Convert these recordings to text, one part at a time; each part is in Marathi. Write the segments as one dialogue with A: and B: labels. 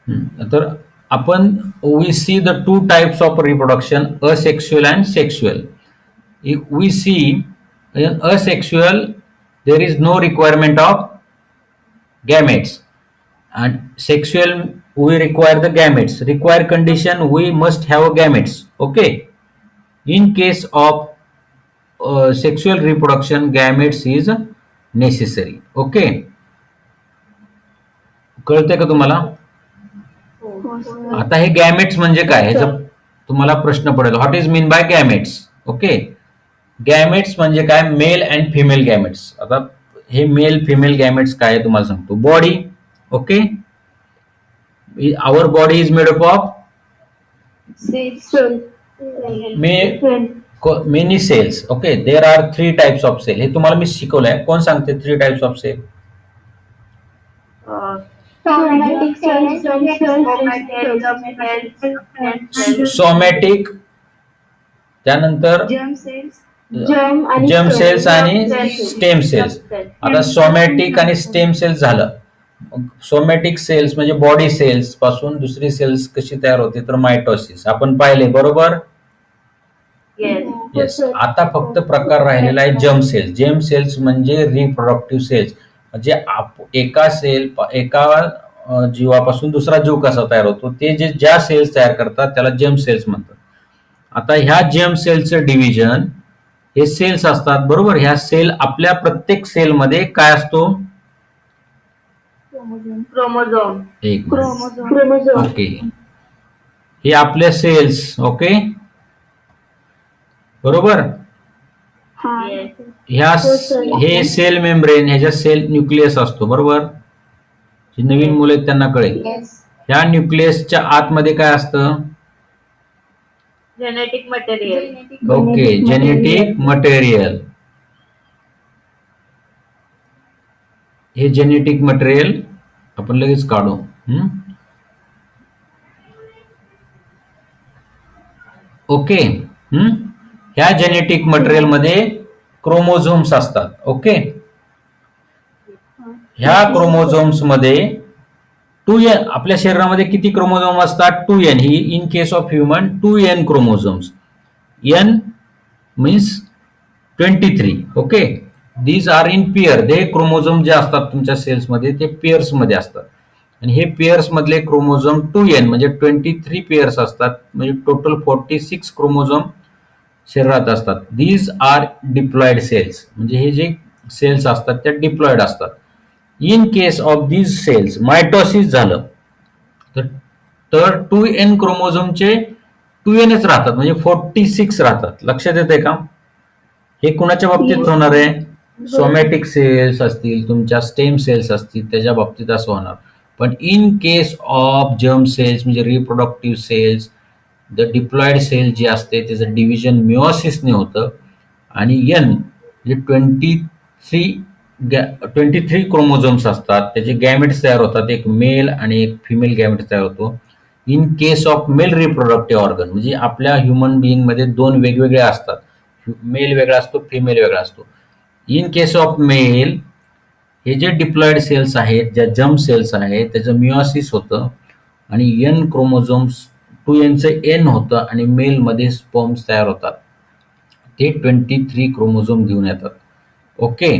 A: तर आपण we see the two types of reproduction, asexual and sexual. If we see in asexual, there is no requirement of gametes, and sexual we require the gametes. Require condition, we must have gametes. Okay. In case of sexual reproduction, gametes is necessary. Okay. कळतंय का तुम्हाला?
B: हो सर.
A: आता हे गॅमेट्स म्हणजे काय, ह्याचा तुम्हाला प्रश्न पडेल. What is mean by gametes? Okay. Gametes म्हणजे काय? Male and female gametes. आता हे मेल फिमेल गॅमेट्स काय आहे तुम्हाला सांगतो. Body. Okay. Our body is made up of many cells. Okay. There are 3 types of cell. हे तुम्हाला मी शिकवलंय. कोण सांगते 3 टाइप्स ऑफ सेल? सोमॅटिक, त्यानंतर जर्म सेल्स आणि स्टेम सेल्स. आता सोमॅटिक आणि स्टेम सेल्स झालं. सोमॅटिक सेल्स म्हणजे बॉडी सेल्स पासून दुसरी सेल्स कशी तयार होते, तर मायटोसिस आपण पाहिले. बरोबर? येस. आता फक्त प्रकार राहिलेला आहे जर्म सेल्स. जर्म सेल्स म्हणजे रिप्रोडक्टिव्ह सेल्स, म्हणजे एका जीवापासून दुसरा जीव कसा तयार होतो, ते ज्या सेल्स तयार करतात त्याला जर्म सेल्स म्हणतात. आता ह्या जर्म सेल्सचं डिव्हिजन, हे सेल्स असतात बरोबर. ह्या सेल, आपल्या प्रत्येक सेलमध्ये काय असतो?
B: क्रोमोझोम.
A: ओके. हे आपल्या सेल्स. ओके. बरोबर. हे सेल मेम्ब्रेन, ह्याच्या सेल न्यूक्लियस असतो बरोबर. जी नवीन मुले आहेत त्यांना कळेल. ह्या न्यूक्लियसच्या आतमध्ये काय असतं?
B: Genetic material.
A: Okay. Genetic material. हे जेनेटिक मटेरियल आपण लगेच काढू. ओके. ह्या जेनेटिक मटेरियल मध्ये क्रोमोझोम्स असतात. ओके. ह्या क्रोमोझोम्स मध्ये 2n, आपल्या शरीरामध्ये किती क्रोमोझोम असतात? 2n. He in case of human 2n chromosomes. n means 23. Okay. These are in pair. हे क्रोमोझोम जे असतात तुमच्या सेल्स मध्ये ते पेअर्स मध्ये असतात, आणि हे पेअर्स मधले क्रोमोझोम 2n म्हणजे 23 पेअर्स असतात, म्हणजे टोटल 46 क्रोमोझोम शरीरात असतात. दीज आर डिप्लॉइड सेल्स, म्हणजे हे जे सेल्स असतात त्या डिप्लॉइड असतात. In case of these cells mitosis झालं तर 2n क्रोमोझोमचे 2nच राहतात, म्हणजे 46 राहतात. लक्षात येते का? हे कुणाच्या बाबतीत होणार आहे? सोमॅटिक सेल्स असतील, तुमच्या स्टेम सेल्स असतील, त्याच्या बाबतीत असं होणार. पण in case of germ cells म्हणजे reproductive cells, the diploid cell जे असते त्याचं डिव्हिजन मिओसिसने होतं, आणि n म्हणजे 23 क्रोमोझोम्स असतात, त्याचे गॅमेट्स तयार होतात. एक मेल आणि एक फिमेल गॅमेट्स तयार होतो. In case of male reproductive organ, म्हणजे आपल्या ह्युमन बिईंग मध्ये 2 वेगवेगळे असतात. मेल वेगळा असतो, फिमेल वेगळा असतो. इन केस ऑफ मेल, हे जे डिप्लॉइड सेल्स आहेत, ज्या जर्म सेल्स आहेत, त्याचं मिओसिस होतं, आणि n क्रोमोझोम्स 2nचं n होतं, आणि मेलमध्ये स्पर्म्स तयार होतात. ते 23 क्रोमोझोम घेऊन येतात. ओके.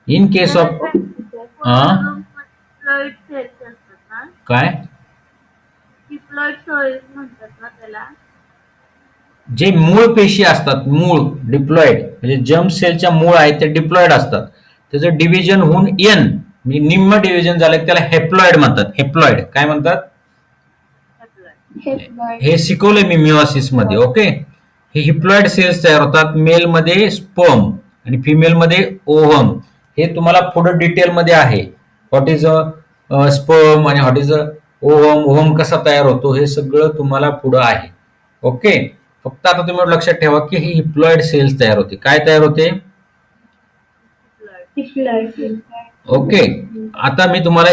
A: इन केस ऑफ काय जे मूळ पेशी असतात, मूळ डिप्लॉइड म्हणजे जर्म सेलच्या मूळ आहेत ते डिप्लॉइड असतात. त्याचं डिव्हिजन होऊन n म्हणजे निम्म डिव्हिजन झालं, त्याला हेप्लॉइड म्हणतात. हेप्लॉइड काय म्हणतात? हे शिकवलंय मी मिओसिस मध्ये. ओके. हे हिप्लॉइड सेल्स तयार होतात. मेल मध्ये स्पर्म आणि फिमेल मध्ये ओव्हम. हे तुम्हाला पुढे डिटेल मध्ये आहे. व्हॉट इज अ स्पर्म आणि what is a ovum, ovum कसा तयार होतो, हे सगळं तुम्हाला पुढे आहे. ओके. फक्त आता तुम्ही लक्षात ठेवा की हे हिप्लॉइड सेल्स तयार होते. काय तयार होते? ओके. आता मी तुम्हाला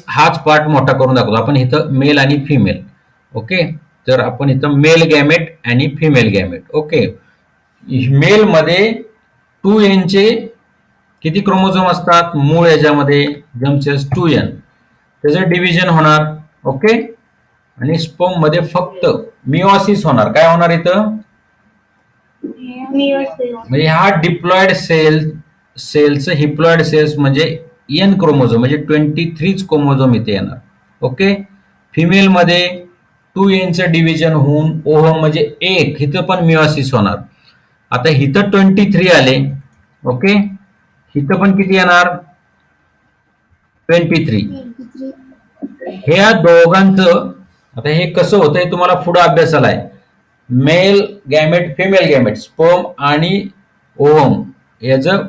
A: हाच पार्ट मोठा करून दाखवतो. आपण इथं मेल आणि फिमेल. ओके. तर आपण इथं मेल गॅमेट आणि फिमेल गॅमेट. ओके. मेल मध्ये 2n चे किती क्रोमोझोम असतात? मूळ याच्यामध्ये जर्म सेल्स 2n. त्याचं डिव्हिजन होणार ओके. आणि स्पर्म मध्ये फक्त मिओसिस होणार. काय होणार इथं?
B: मिओसिस.
A: म्हणजे हा डिप्लॉइड सेलचं हिप्लॉइड सेल्स म्हणजे एन क्रोमोझोम म्हणजे 23 क्रोमोझोम इथे येणार. ओके. फिमेल मध्ये 2Nचं डिव्हिजन होऊन ओहम म्हणजे 1 इथं पण मिओसिस होणार. आता इथं 23 आले. ओके. इथं पण किती येणार? 23. ह्या दोघांचं आता हे कसं होतं हे तुम्हाला पुढे अभ्यासाला आहे. Mail gamete female gamete sperm आणि ओव्हम याचं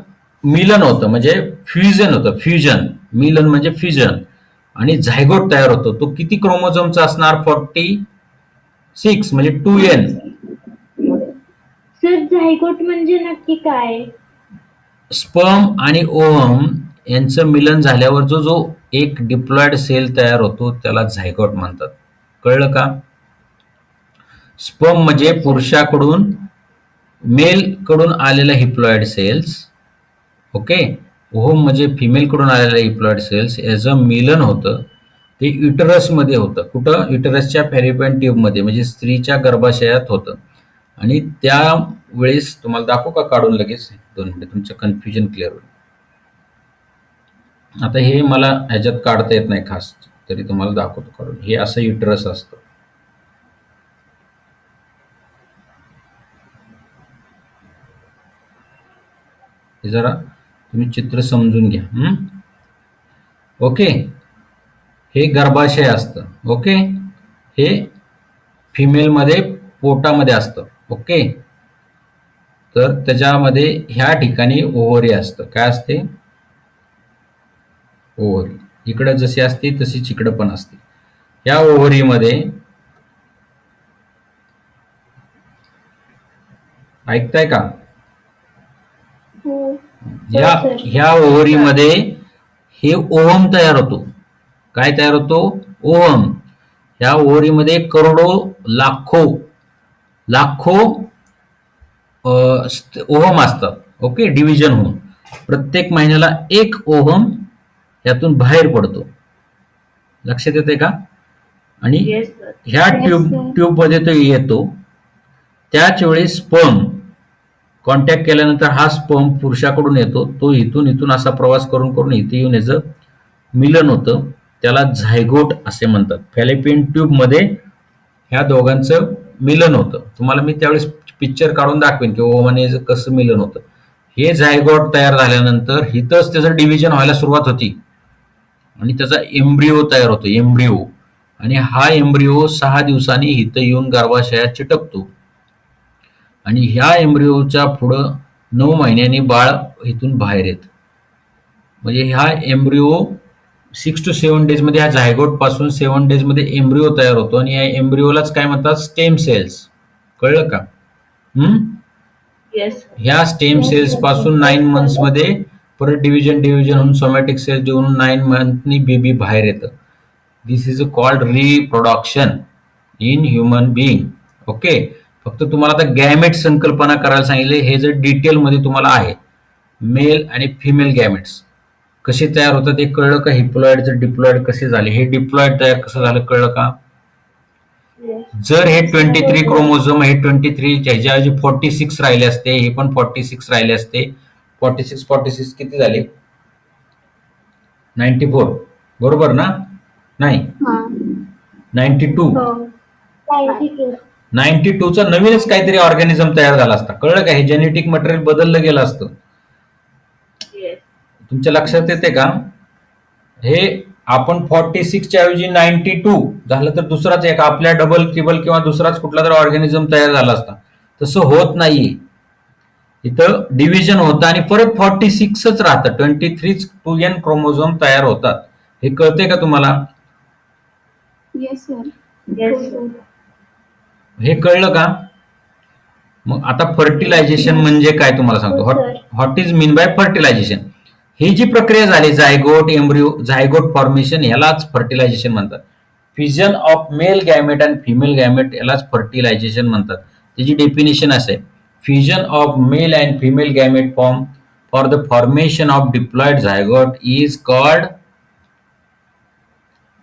A: मिलन होतं म्हणजे फ्युजन होतं. फ्युजन मिलन म्हणजे फ्युजन आणि झायगोट तयार होतो. तो किती क्रोमोझोमचा असणार? 46 म्हणजे 2N.
B: सर झायगोट म्हणजे नक्की काय?
A: स्पर्म आणि ओव्हम यांचं मिलन झाल्यावर जो जो एक डिप्लॉइड सेल तयार होतो त्याला झायगोट म्हणतात. कळलं का? स्पर्म म्हणजे पुरुषाकडून मेल कडून आलेल्या हिप्लॉइड सेल्स. ओके. ओव्हम म्हणजे फिमेल कडून आलेल्या हिप्लॉइड सेल्स याचं मिलन होतं. ते युटरस मध्ये होतं. कुठं? युटरसच्या फॅलोपियन ट्यूब मध्ये म्हणजे स्त्रीच्या गर्भाशयात होतं. आणि त्यावेळेस तुम्हाला दाखवू का काढून लगेच? 2 मिनिटं तुमचं कन्फ्युजन क्लिअर होईल. आता हे मला ह्याच्यात काढता येत नाही खास तरी तुम्हाला दाखवतो काढून. हे असं युटरस असतं. हे जरा तुम्ही चित्र समजून घ्या. ओके. हे गर्भाशय असतं. ओके. हे फिमेल मध्ये पोटामध्ये असतं. ओके. तर त्याच्यामध्ये ह्या ठिकाणी ओव्हरी असतं. काय असते? ओव्हरी. इकडं जशी असते तशीच इकडं पण असते. या ओव्हरीमध्ये ऐकताय का? ह्या ओव्हरीमध्ये हे ओव्हम तयार होतो. काय तयार होतो? ओव्हम. ह्या ओव्हरीमध्ये करोडो लाखो ओव्हम असतात. ओके. डिव्हिजन होऊन प्रत्येक महिन्याला एक ओव्हम यातून बाहेर पडतो. लक्षात येते का? आणि ह्या ट्यूब मध्ये तो येतो. त्याच वेळेस स्पर्म कॉन्टॅक्ट केल्यानंतर हा स्पर्म पुरुषाकडून येतो. तो इथून असा प्रवास करून इथे येऊन याचं मिलन होतं. त्याला झायगोट असे म्हणतात. फॅलोपियन ट्यूब मध्ये ह्या दोघांचं मिलन होतं. तुम्हाला मी त्यावेळेस पिक्चर काढून दाखवेन की ओव्हम कसं मिलन होतं. हे झायगोट तयार झाल्यानंतर इथंच त्याचं डिव्हिजन व्हायला सुरुवात होती आणि त्याचा एम्ब्रिओ तयार होतो. एम्ब्रिओ. आणि हा एम्ब्रिओ 6 दिवसांनी इथं येऊन गर्भाशयात चिटकतो आणि ह्या एम्ब्रिओच्या पुढं 9 महिन्यांनी बाळ इथून बाहेर येतं. म्हणजे ह्या एम्ब्रिओ 6 to 7 डेज मध्ये ह्या झायगोट पासून 7 डेज मध्ये एम्ब्रिओ तयार होतो आणि या एम्ब्रिओलाच काय म्हणतात? Stem cells. कळलं का? ह्या स्टेम सेल्स पासून 9 मंथ्स मध्ये परत डिव्हिजन होऊन सोमॅटिक सेल देऊन 9 मंथनी बेबी बाहेर येतं. This is called reproduction in human being. Okay. फक्त तुम्हाला आता गॅमेट संकल्पना करायला सांगितले. हे जर डिटेल मध्ये तुम्हाला आहे. मेल आणि फिमेल गॅमेट्स कसे तयार होतात हे कळलं का? हिप्लॉइड डिप्लॉइड कसे झाले? हे डिप्लॉइड तयार कसं झालं कळलं का? जर हे 23 क्रोमोझोम हे 23 ह्याच्याऐवजी 46 राहिले असते. हे पण 46 राहिले असते. 46 किती झाले? 94. बरोबर ना? नाही 92. 92चा नवीनच काहीतरी ऑर्गॅनिझम तयार झाला असता. कळलं का? हे जेनेटिक मटेरियल बदललं गेलं असतं. तुमच्या लक्षात येते का? हे आपण 46 च्या ऐवजी 92 झालं तर दुसराच एक आपल्या डबल ट्रिबल किंवा दुसराच कुठला तरी ऑर्गॅनिझम तयार झाला असता. तसं होत नाहीये. इथं डिव्हिजन होतं आणि परत 46च राहतं. 23 2N क्रोमोझोम तयार होतात. हे कळते का तुम्हाला? हे कळलं का? मग आता फर्टिलायझेशन म्हणजे काय तुम्हाला सांगतो. What is mean by fertilisation? ही जी प्रक्रिया झाली झायगोट एम्ब्रिओ झायगोट फॉर्मेशन यालाच फर्टिलायझेशन म्हणतात. फ्युजन ऑफ मेल गॅमेट आणि फिमेल गॅमेट यालाच फर्टिलायझेशन म्हणतात. त्याची डेफिनेशन असे fusion of male and female gamete form for the formation of diploid zygote is called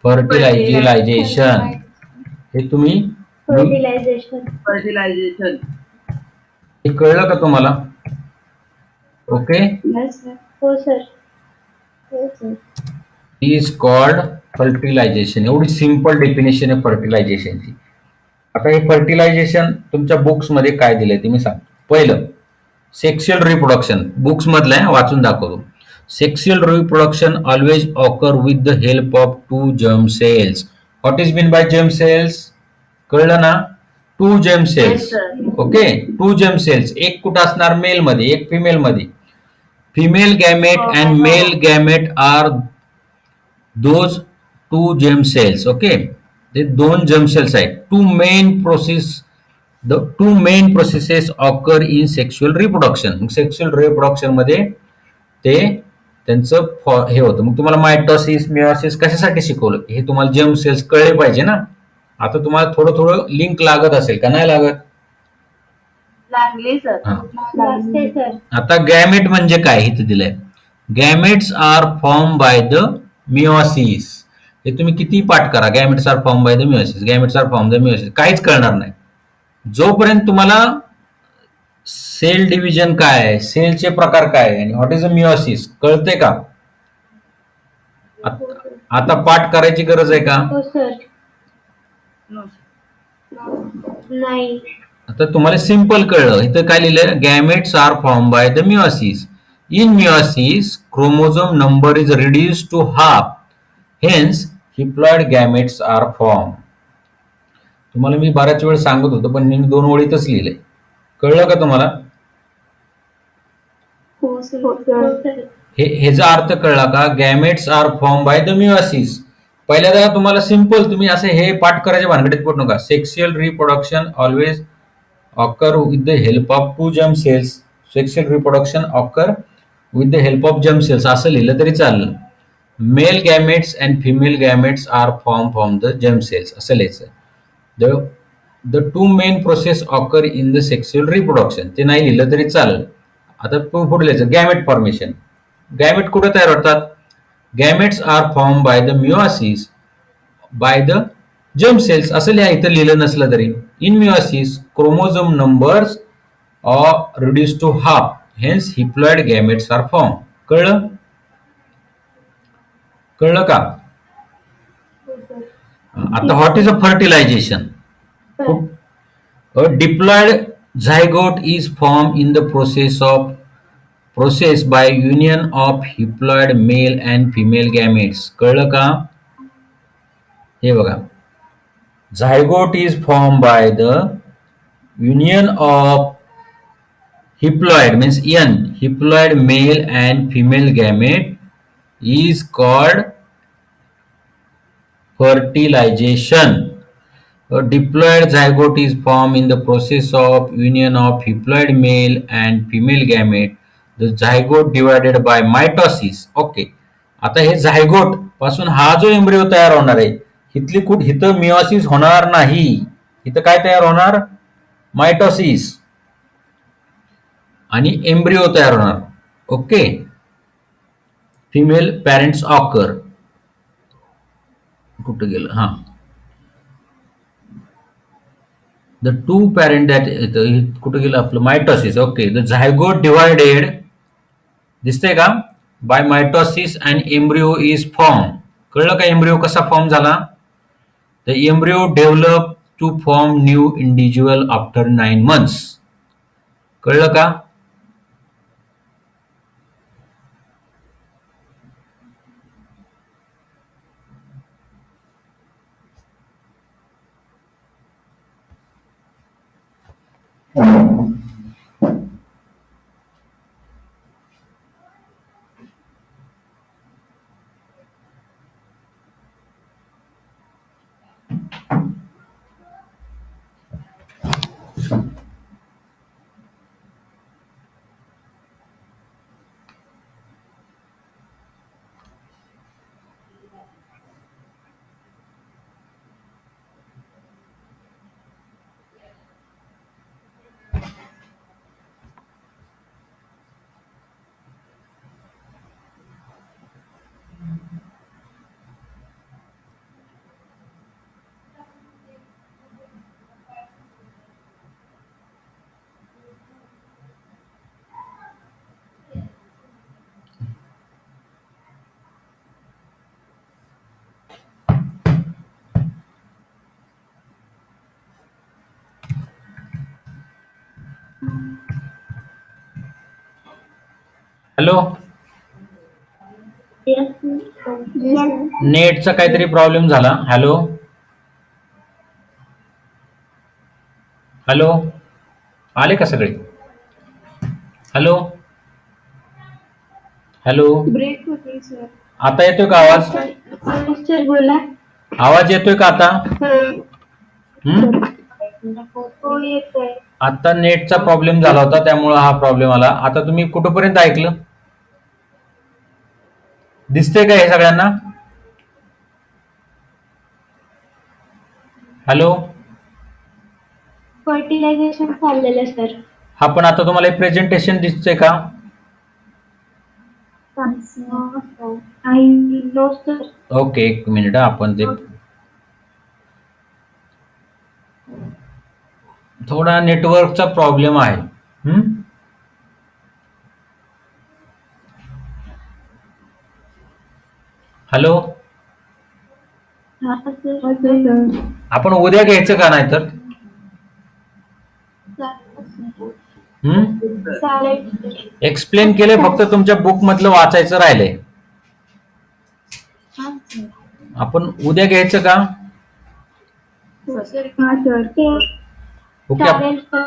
A: fertilisation. हे तुम्ही
B: फर्टिलायझेशन.
C: फर्टिलायझेशन.
A: हे कळलं का तुम्हाला? Okay,
B: yes sir. हो सर. हो सर.
A: Is called fertilisation. एवढी सिंपल डेफिनेशन आहे फर्टिलायझेशनची. आता हे फर्टिलायझेशन तुमच्या बुक्स मध्ये काय दिलंय ते मी सांगतो. पहिलं, सेक्शुअल रिप्रोडक्शन. बुक्स मधलं आहे, वाचून दाखवतो. Sexual reproduction always occur with the help of two germ cells. What is mean by germ cells? कळलं ना? Two germ cells.
C: Yes, sir.
A: Okay, two germ cells. एक कुठं असणार? मेल मध्ये, एक फिमेल मध्ये. Female gamete and male gamete are those two germ cells. Okay, ते दोन जर्म सेल्स आहेत. The two main processes occur in sexual reproduction. Sexual reproduction मध्ये ते त्यांचं हे होतं. मग तुम्हाला मायटोसिस, मिओसिस कशासाठी शिकवलं? हे तुम्हाला जर्म सेल्स कळले पाहिजे ना. आता तुम्हाला थोडं थोडं लिंक लागत असेल का? नाही लागत?
C: लागली सर.
A: हा.
B: लागते सर.
A: आता गॅमेट म्हणजे काय हे इथे दिलंय. Gametes are form by the meiosis. हे तुम्ही किती पाठ करा, gametes are form by the meiosis, gametes are form the meiosis, काहीच कळणार नाही. जोपर्यंत तुम्हाला सेल डिव्हिजन काय आहे, सेलचे प्रकार काय आहे आणि व्हॉट इज अ मिओसिस कळते का? आता पाठ करायची गरज आहे का?
B: हो सर.
C: No.
B: नाही.
A: आता तुम्हाला सिंपल कळलं. इथं काय लिहिलं? Gametes are form by the meiosis. In meiosis chromosome number is reduce to half. Hence haploid gametes are form. तुम्हाला मी बऱ्याच वेळ सांगत होतो पण मी 2 ओळीतच लिहिलंय. कळलं का तुम्हाला?
B: हो सर.
A: ह्याचा अर्थ कळला का? Gametes are form by the meiosis. पहिल्यांदा तुम्हाला सिंपल, तुम्ही असे हे पाठ करायच्या भानगडीत पडू नका. Sexual reproduction always occur with the help of two germ cells. Sexual reproduction occur with the help of germ cells असं लिहिलं तरी चालेल. Male gametes and female gametes are form from the germ cells असं लिहायचं. The two main process occur in the sexual reproduction ते नाही लिहिलं तरी चालेल. आता पुढे लिहायचं गॅमेट फॉर्मेशन. गॅमेट कुठे तयार होतात? Gametes are form by the meiosis by the germ cells असं लिहा, इथं लिहिलं नसलं तरी. In meiosis chromosome numbers are reduce to half. Hence haploid gametes are form. कळलं? कळलं का? आता what is a fertilisation? A diploid zygote is formed in the process by union of haploid male and female gametes. कळलं का? हे बघा, zygote is form by the union of haploid means N haploid male and female gamete is called fertilization. A diploid zygote is formed in the process of union of haploid male and female gamete. The zygote divided by mitosis. Okay. आता हे झायगोट पासून हा जो एम्ब्रिओ तयार होणार आहे, इथं मिओसिस होणार नाही. इथं काय तयार होणार? मायटोसिस आणि एम्ब्रिओ तयार होणार. ओके. Female parents occur. कुठं गेलं? हा, द टू पॅरेंट दॅट कुठे गेलं आपलं? Mitosis. Okay. The zygote divided, दिसतंय का? By mitosis and embryo is form. कळलं का एम्ब्रिओ कसा फॉर्म झाला? The embryo develop to form new individual after 9 months. कळलं का? Hello,
B: Yes, sir. Yes, sir.
A: नेटचा काहीतरी प्रॉब्लेम झाला. हॅलो हॅलो, आले का सगळे? हॅलो हॅलो,
B: ब्रेक होते सर.
A: आता येतोय का आवाज?
B: सर बोला.
A: आवाज येतोय का आता? हम्म?
B: हो येतोय.
A: आता नेटचा प्रॉब्लेम झाला होता, त्यामुळे हा प्रॉब्लेम आला. आता तुम्ही कुठपर्यंत ऐकलं? दिसतंय का हे सगळ्यांना? हॅलो,
B: फर्टिलायझेशन चाललेलं सर.
A: हा, पण आता तुम्हाला हे प्रेझेंटेशन दिसतंय का?
B: I know sir.
A: ओके, एक मिनिट आपण ते थोडा नेटवर्कचा प्रॉब्लेम आहे. हॅलो,
B: हा सर.
A: आपण उद्या घ्यायचं का नाही तर?
B: चालेल.
A: एक्सप्लेन केले, फक्त तुमच्या बुक मधलं वाचायचं राहिलंय.
B: हा सर.
A: आपण उद्या घ्यायचं का?
B: सर. हा सर.
A: ओके.
B: चालेल सर.